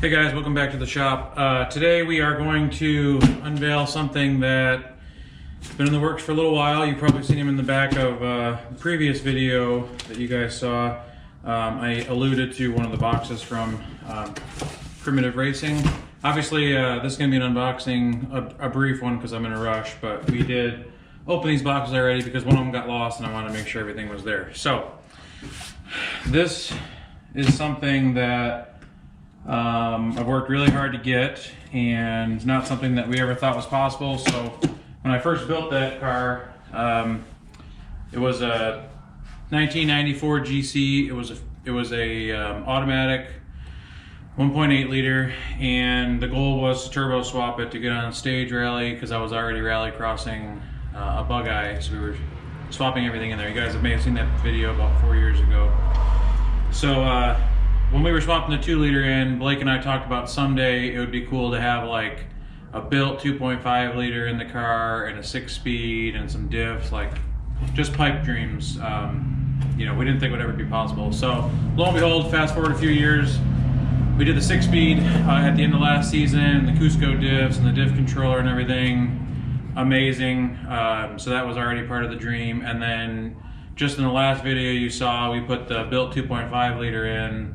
Hey guys, welcome back to the shop. Today we are going to unveil something that's been in the works for a little while. You've probably seen him in the back of the previous video that you guys saw. I alluded to one of the boxes from Primitive Racing. Obviously this is going to be an unboxing, a brief one because I'm in a rush, but we did open these boxes already because one of them got lost and I wanted to make sure everything was there. So this is something that I've worked really hard to get, and not something that we ever thought was possible. So when I first built that car, it was a 1994 GC. It was a automatic 1.8 liter, and the goal was to turbo swap it to get on stage rally because I was already rally crossing a bug eye, so we were swapping everything in there. You guys may have seen that video about 4 years ago. So when we were swapping the 2 liter in, Blake and I talked about someday it would be cool to have like a built 2.5 liter in the car and a 6-speed and some diffs, like just pipe dreams. You know, we didn't think it would ever be possible. So lo and behold, fast forward a few years, we did the 6-speed at the end of last season, the Cusco diffs and the diff controller and everything. Amazing. So that was already part of the dream. And then just in the last video you saw, we put the built 2.5 liter in,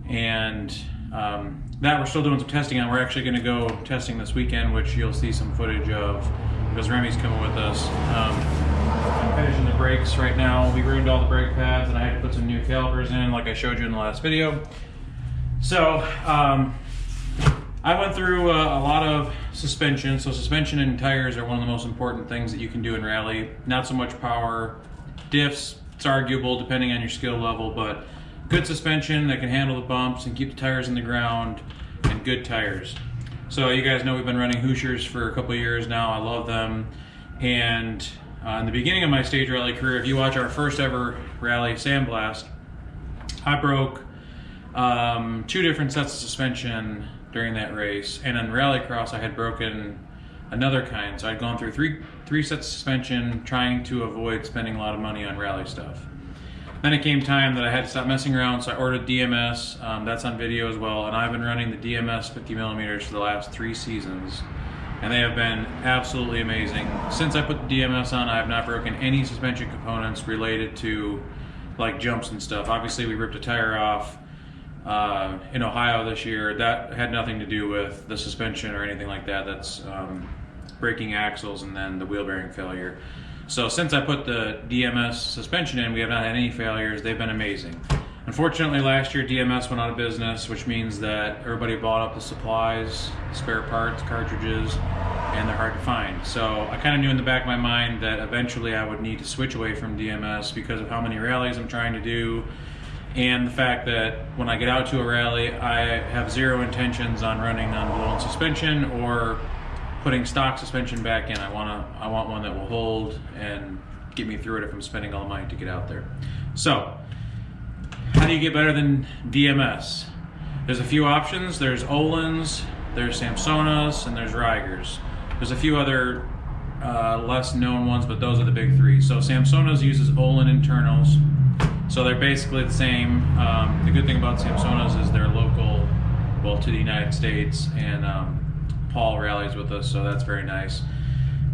and that we're still doing some testing on. We're actually going to go testing this weekend, which you'll see some footage of because Remy's coming with us. I'm finishing the brakes right now. We ruined all the brake pads and I had to put some new calipers in like I showed you in the last video. So I went through a lot of suspension. So suspension and tires are one of the most important things that you can do in rally. Not so much power. Diffs, it's arguable depending on your skill level, but good suspension that can handle the bumps and keep the tires in the ground, and good tires. So you guys know we've been running Hoosiers for a couple of years now. I love them. And in the beginning of my stage rally career, if you watch our first ever rally sandblast, I broke 2 different sets of suspension during that race. And in rallycross, I had broken another kind. So I'd gone through three sets of suspension trying to avoid spending a lot of money on rally stuff. Then it came time that I had to stop messing around, so I ordered DMS. That's on video as well, and I've been running the DMS 50mm for the last 3 seasons, and they have been absolutely amazing. Since I put the DMS on, I have not broken any suspension components related to like jumps and stuff. Obviously, we ripped a tire off in Ohio this year. That had nothing to do with the suspension or anything like that. That's breaking axles and then the wheel bearing failure. So since I put the DMS suspension in, we have not had any failures. They've been amazing. Unfortunately, last year DMS went out of business, which means that everybody bought up the supplies, spare parts, cartridges, and they're hard to find. So I kind of knew in the back of my mind that eventually I would need to switch away from DMS because of how many rallies I'm trying to do, and the fact that when I get out to a rally, I have zero intentions on running on blown suspension or putting stock suspension back in. I want one that will hold and get me through it if I'm spending all night to get out there. So, how do you get better than DMS? There's a few options. There's Öhlins, there's Samsonas, and there's Reigers. There's a few other less known ones, but those are the big 3. So Samsonas uses Öhlin internals, so they're basically the same. The good thing about Samsonas is they're local, well, to the United States, and Paul rallies with us, so that's very nice.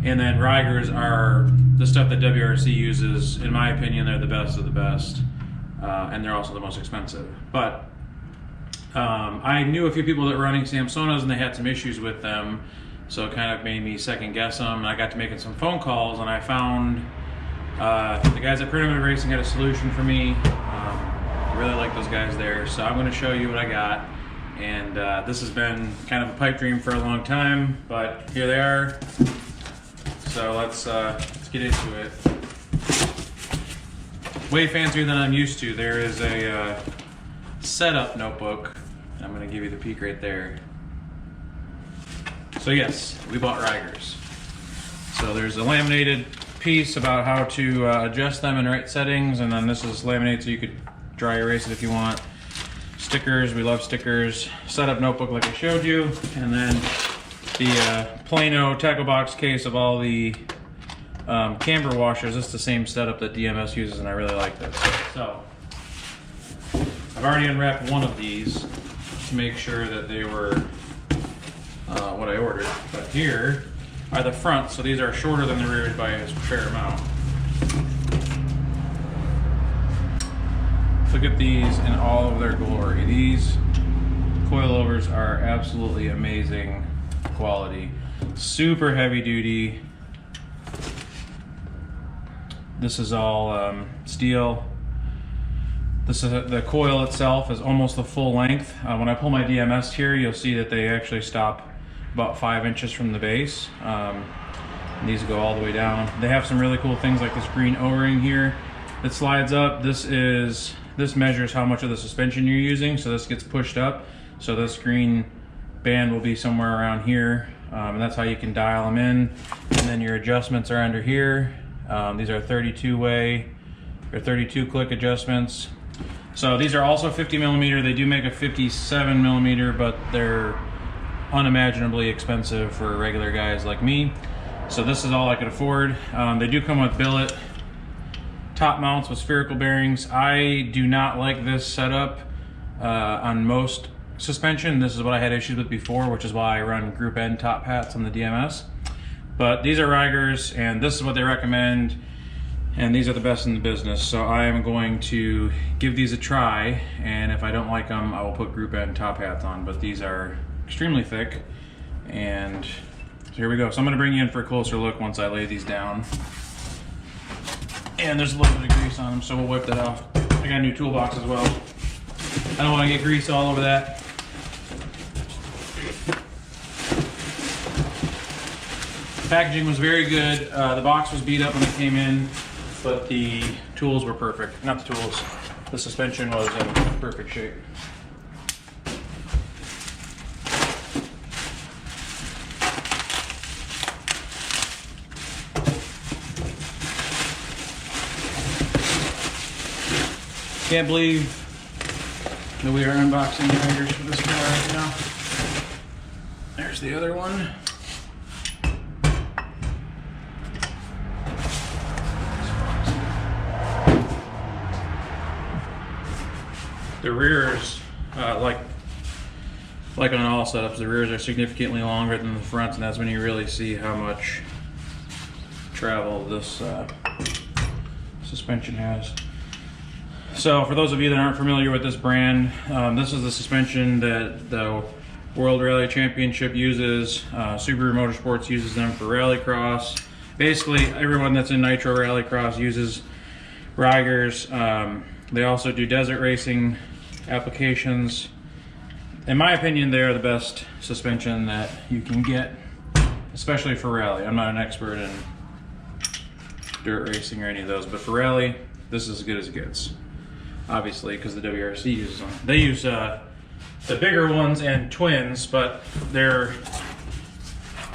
And then Reigers are the stuff that WRC uses. In my opinion, they're the best of the best, and they're also the most expensive. But I knew a few people that were running Samsonas and they had some issues with them, so it kind of made me second guess them. And I got to making some phone calls, and I found the guys at Primitive Racing had a solution for me. I really like those guys there, so I'm going to show you what I got. And this has been kind of a pipe dream for a long time, but here they are. So let's get into it. Way fancier than I'm used to. There is a setup notebook. I'm going to give you the peek right there. So yes, we bought Reigers. So there's a laminated piece about how to adjust them in right settings, and then this is laminated so you could dry erase it if you want. Stickers, we love stickers. Setup notebook like I showed you, and then the Plano tackle box case of all the camber washers. This is the same setup that DMS uses, and I really like this. So I've already unwrapped one of these. to make sure that they were what I ordered. But here are the fronts, so these are shorter than the rears by a fair amount. Look at these in all of their glory. These coilovers are absolutely amazing quality. Super heavy duty. This is all steel. This is the coil itself is almost the full length. When I pull my DMS here, you'll see that they actually stop about 5 inches from the base. These go all the way down. They have some really cool things like this green O-ring here that slides up. This measures how much of the suspension you're using, so this gets pushed up. So this green band will be somewhere around here, and that's how you can dial them in. And then your adjustments are under here. These are 32-way or 32-click adjustments. So these are also 50 millimeter. They do make a 57 millimeter, but they're unimaginably expensive for regular guys like me. So this is all I could afford. They do come with billet top mounts with spherical bearings. I do not like this setup on most suspension. This is what I had issues with before, which is why I run group N top hats on the DMS. But these are Reigers, and this is what they recommend, and these are the best in the business. So I am going to give these a try, and if I don't like them, I will put group N top hats on. But these are extremely thick, and so here we go. So I'm gonna bring you in for a closer look once I lay these down. And there's a little bit of grease on them, so we'll wipe that off. I got a new toolbox as well. I don't want to get grease all over that. The packaging was very good. The box was beat up when it came in, but the tools were perfect. Not the tools, the suspension was in perfect shape. Can't believe that we are unboxing Reigers for this car right now. There's the other one. The rears, like on all setups, the rears are significantly longer than the fronts, and that's when you really see how much travel this suspension has. So for those of you that aren't familiar with this brand, this is the suspension that the World Rally Championship uses. Subaru Motorsports uses them for Rallycross. Basically, everyone that's in Nitro RallyCross uses Reigers. They also do desert racing applications. In my opinion, they are the best suspension that you can get, especially for rally. I'm not an expert in dirt racing or any of those, but for rally, this is as good as it gets. Obviously, because the WRC uses them. They use the bigger ones and twins, but they're,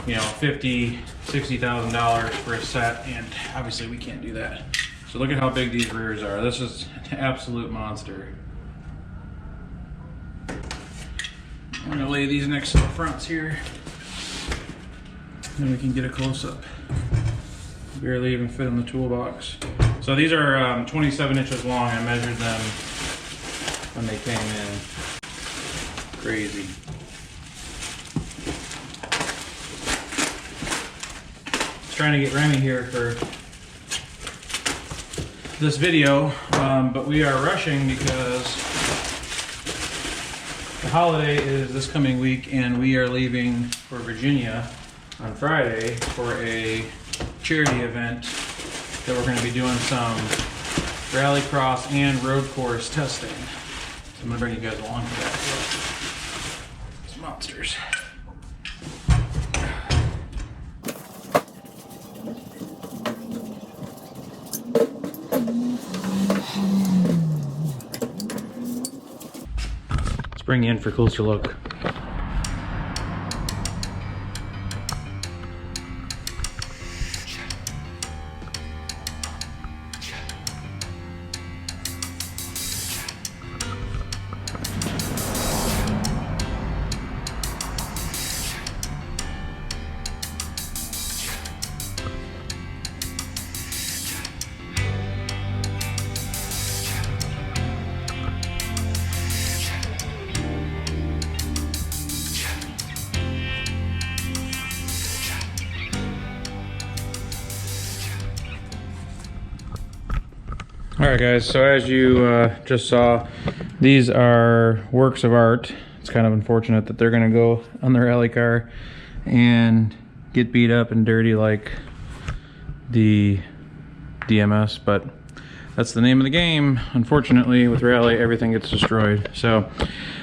you know, $50,000, $60,000 for a set, and obviously we can't do that. So look at how big these rears are. This is an absolute monster. I'm gonna lay these next to the fronts here, then we can get a close-up. Barely even fit in the toolbox. So these are 27 inches long. I measured them when they came in. Crazy. Just trying to get Remy here for this video, but we are rushing because the holiday is this coming week, and we are leaving for Virginia on Friday for a charity event that we're going to be doing some rallycross and road course testing. So I'm going to bring you guys along for that. It's monsters. Let's bring you in for a closer look. Alright guys, so as you just saw, these are works of art. It's kind of unfortunate that they're going to go on the rally car and get beat up and dirty like the DMS, but that's the name of the game. Unfortunately, with rally, everything gets destroyed. So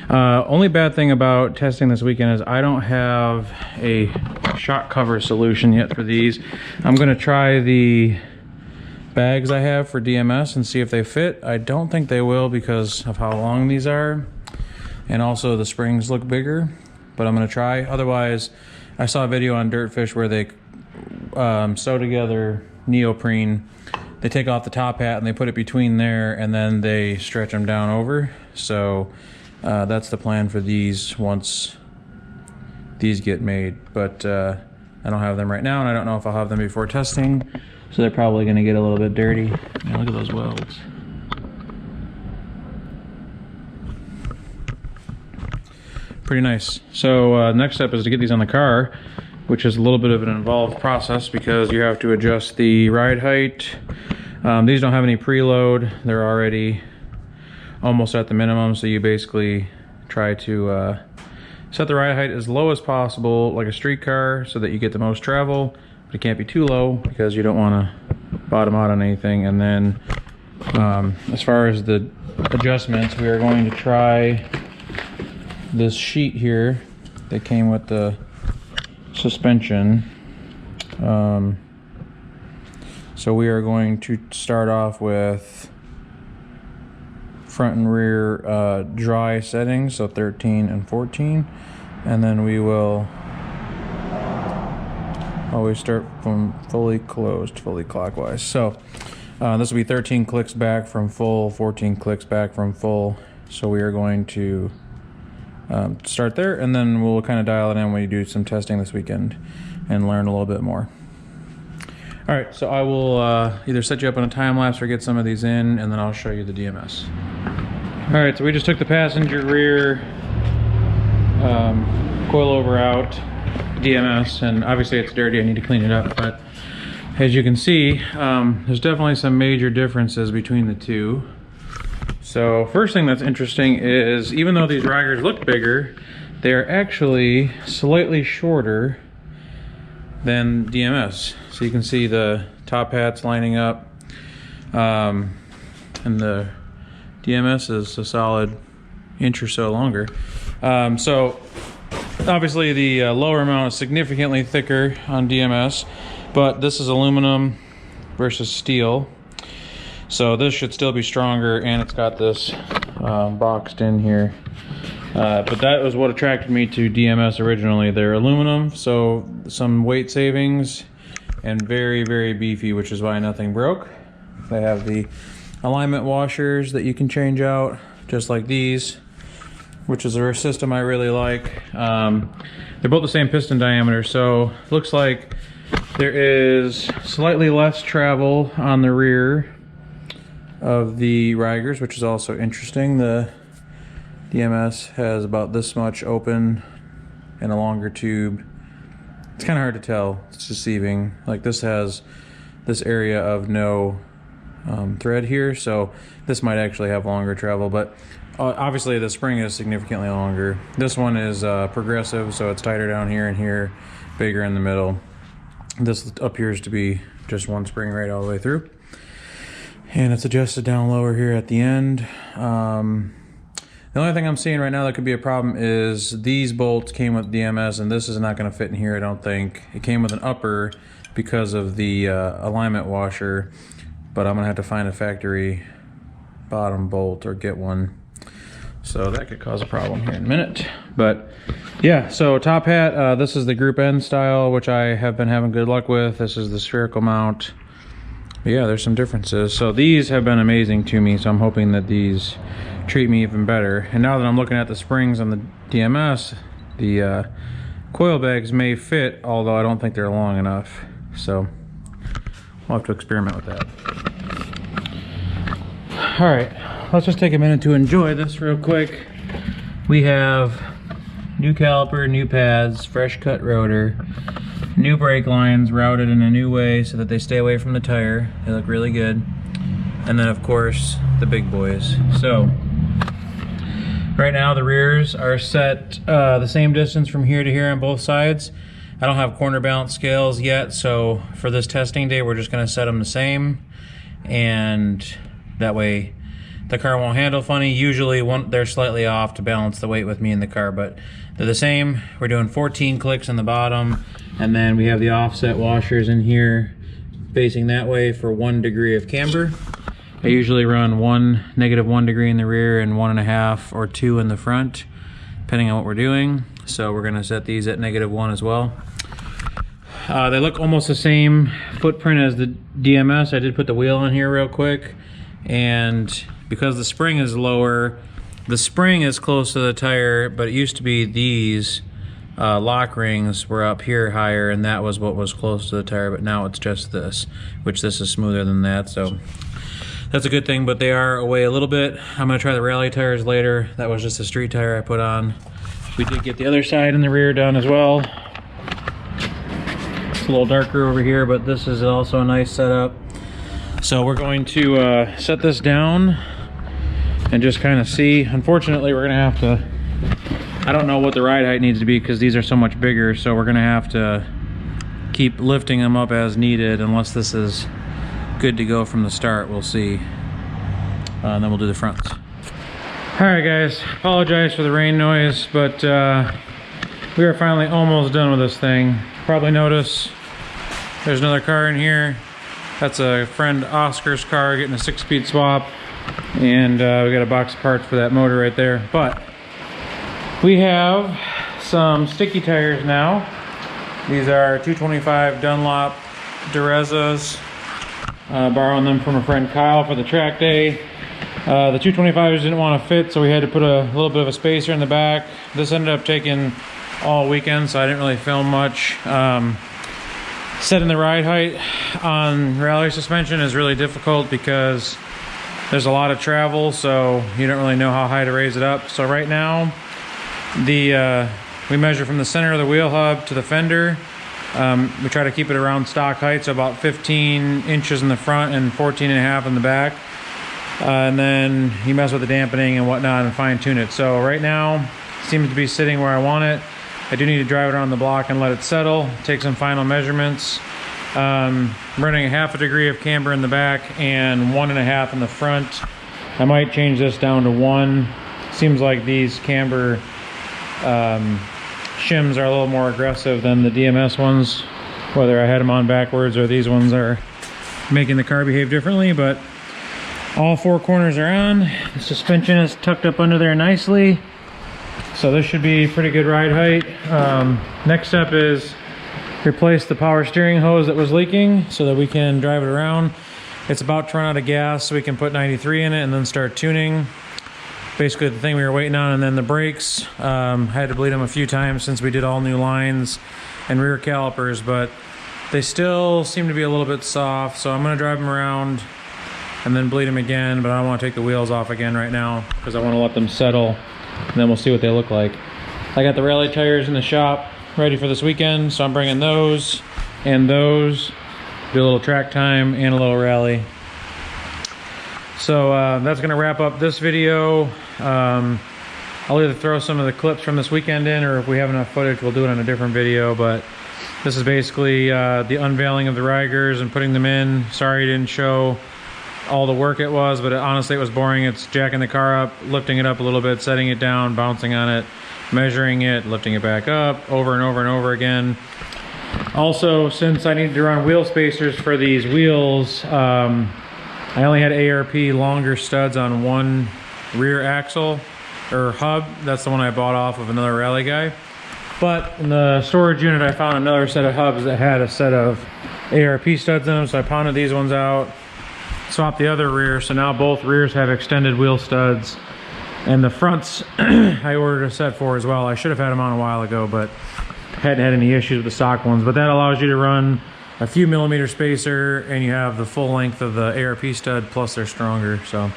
only bad thing about testing this weekend is I don't have a shock cover solution yet for these. I'm going to try the bags I have for DMS and see if they fit. I don't think they will because of how long these are, and also the springs look bigger, but I'm going to try. Otherwise, I saw a video on Dirtfish where they sew together neoprene. They take off the top hat and they put it between there, and then they stretch them down over. So that's the plan for these once these get made, but I don't have them right now, and I don't know if I'll have them before testing. So they're probably going to get a little bit dirty. Man, look at those welds. Pretty nice. So next step is to get these on the car, which is a little bit of an involved process because you have to adjust the ride height. These don't have any preload. They're already almost at the minimum, so you basically try to set the ride height as low as possible, like a street car, so that you get the most travel. But it can't be too low because you don't want to bottom out on anything. And then as far as the adjustments, we are going to try this sheet here that came with the suspension. So we are going to start off with front and rear dry settings, so 13 and 14, and then we will always start from fully closed, fully clockwise. So this will be 13 clicks back from full, 14 clicks back from full. So we are going to start there, and then we'll kind of dial it in when we do some testing this weekend and learn a little bit more. All right, so I will either set you up on a time lapse or get some of these in, and then I'll show you the DMS. All right, so we just took the passenger rear coilover out, DMS, and obviously it's dirty. I need to clean it up, but as you can see, there's definitely some major differences between the two. So first thing that's interesting is, even though these Reigers look bigger, they're actually slightly shorter than DMS. So you can see the top hats lining up, and the DMS is a solid inch or so longer. So obviously the lower mount is significantly thicker on DMS, but this is aluminum versus steel. So this should still be stronger, and it's got this boxed in here. But that was what attracted me to DMS originally. They're aluminum, so some weight savings, and very, very beefy, which is why nothing broke. They have the alignment washers that you can change out, just like these, which is a system I really like. They're both the same piston diameter, so looks like there is slightly less travel on the rear of the Reigers, which is also interesting. The DMS has about this much open and a longer tube. It's kind of hard to tell. It's deceiving. Like, this has this area of no thread here, so this might actually have longer travel, but obviously the spring is significantly longer. This one is progressive, so it's tighter down here and here, bigger in the middle. This appears to be just one spring right all the way through, and it's adjusted down lower here at the end. The only thing I'm seeing right now that could be a problem is these bolts came with DMS, and this is not going to fit in here, I don't think. It came with an upper because of the alignment washer, but I'm going to have to find a factory bottom bolt or get one. So that could cause a problem here in a minute. But yeah, so top hat, this is the Group N style, which I have been having good luck with. This is the spherical mount. But yeah, there's some differences. So these have been amazing to me, so I'm hoping that these treat me even better. And now that I'm looking at the springs on the DMS, the coil bags may fit, although I don't think they're long enough. So we'll have to experiment with that. All right, let's just take a minute to enjoy this real quick. We have new caliper, new pads, fresh cut rotor, new brake lines routed in a new way so that they stay away from the tire. They look really good. and then of course the big boys. So right now the rears are set the same distance from here to here on both sides. I don't have corner balance scales yet, so for this testing day we're just going to set them the same, and that way the car won't handle funny. Usually they're slightly off to balance the weight with me in the car, but they're the same. We're doing 14 clicks on the bottom, and then we have the offset washers in here facing that way for 1 degree of camber. I usually run -1 degree in the rear and 1.5 or 2 in the front, depending on what we're doing. So we're gonna set these at -1 as well. They look almost the same footprint as the DMS. I did put the wheel on here real quick, and because the spring is lower, the spring is close to the tire, but it used to be these lock rings were up here higher, and that was what was close to the tire, but now it's just this, which this is smoother than that, so that's a good thing, but they are away a little bit. I'm gonna try the rally tires later. That was just a street tire I put on. We did get the other side and the rear done as well. It's a little darker over here, but this is also a nice setup. So we're going to set this down and just kind of see. Unfortunately, we're gonna have to, I don't know what the ride height needs to be because these are so much bigger, so we're gonna have to keep lifting them up as needed unless this is good to go from the start. We'll see. And then we'll do the fronts. Alright guys, apologize for the rain noise, but we are finally almost done with this thing. Probably notice there's another car in here. That's a friend Oscar's car getting a 6-speed swap, and we got a box of parts for that motor right there. But we have some sticky tires now. These are 225 Dunlop Durezas. Borrowing them from a friend Kyle for the track day. The 225s didn't want to fit, so we had to put a little bit of a spacer in the back. This ended up taking all weekend, so I didn't really film much. Setting the ride height on rally suspension is really difficult because there's a lot of travel, so you don't really know how high to raise it up. So right now, we measure from the center of the wheel hub to the fender. We try to keep it around stock height, so about 15 inches in the front and 14.5 in the back. And then you mess with the dampening and whatnot and fine tune it. So right now, it seems to be sitting where I want it. I do need to drive it around the block and let it settle, take some final measurements. I'm running 1/2 degree of camber in the back and 1.5 in the front. I might change this down to 1. Seems like these camber shims are a little more aggressive than the DMS ones, whether I had them on backwards or these ones are making the car behave differently. But all 4 corners are on. The suspension is tucked up under there nicely, so this should be pretty good ride height. Next step is replace the power steering hose that was leaking so that we can drive it around. It's about to run out of gas, so we can put 93 in it and then start tuning. Basically the thing we were waiting on. And then the brakes, I had to bleed them a few times since we did all new lines and rear calipers, but they still seem to be a little bit soft, so I'm going to drive them around and then bleed them again, but I don't want to take the wheels off again right now because I want to let them settle, and then we'll see what they look like. I got the rally tires in the shop ready for this weekend, so I'm bringing those and those, do a little track time and a little rally. So that's going to wrap up this video. I'll either throw some of the clips from this weekend in, or if we have enough footage, we'll do it on a different video. But this is basically the unveiling of the Reigers and putting them in. Sorry I didn't show all the work it was, but honestly it was boring. It's jacking the car up, lifting it up a little bit, setting it down, bouncing on it, measuring it, lifting it back up over and over and over again. Also, since I needed to run wheel spacers for these wheels, I only had ARP longer studs on one rear axle or hub. That's the one I bought off of another rally guy. But in the storage unit I found another set of hubs that had a set of ARP studs in them, so I pounded these ones out, swapped the other rear, so now both rears have extended wheel studs. And the fronts I ordered a set for as well. I should have had them on a while ago, but hadn't had any issues with the stock ones. But that allows you to run a few millimeter spacer, and you have the full length of the ARP stud, plus they're stronger. So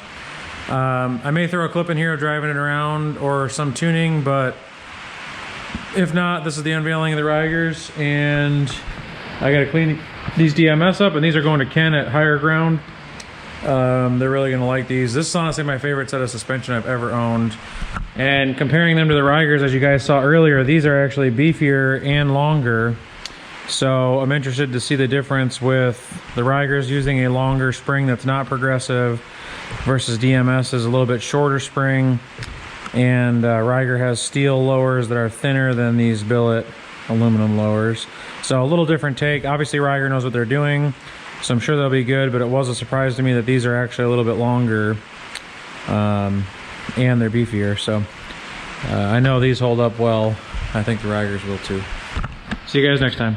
I may throw a clip in here of driving it around or some tuning, but if not, this is the unveiling of the Reigers, and I gotta clean these DMS up, and these are going to Ken at Higher Ground. They're really gonna like these. This is honestly my favorite set of suspension I've ever owned. And comparing them to the Reigers, as you guys saw earlier, these are actually beefier and longer. So I'm interested to see the difference with the Reigers using a longer spring that's not progressive versus DMS is a little bit shorter spring. And Reiger has steel lowers that are thinner than these billet aluminum lowers. So a little different take. Obviously Reiger knows what they're doing, so I'm sure they'll be good, but it was a surprise to me that these are actually a little bit longer and they're beefier. So I know these hold up well. I think the Reigers will too. See you guys next time.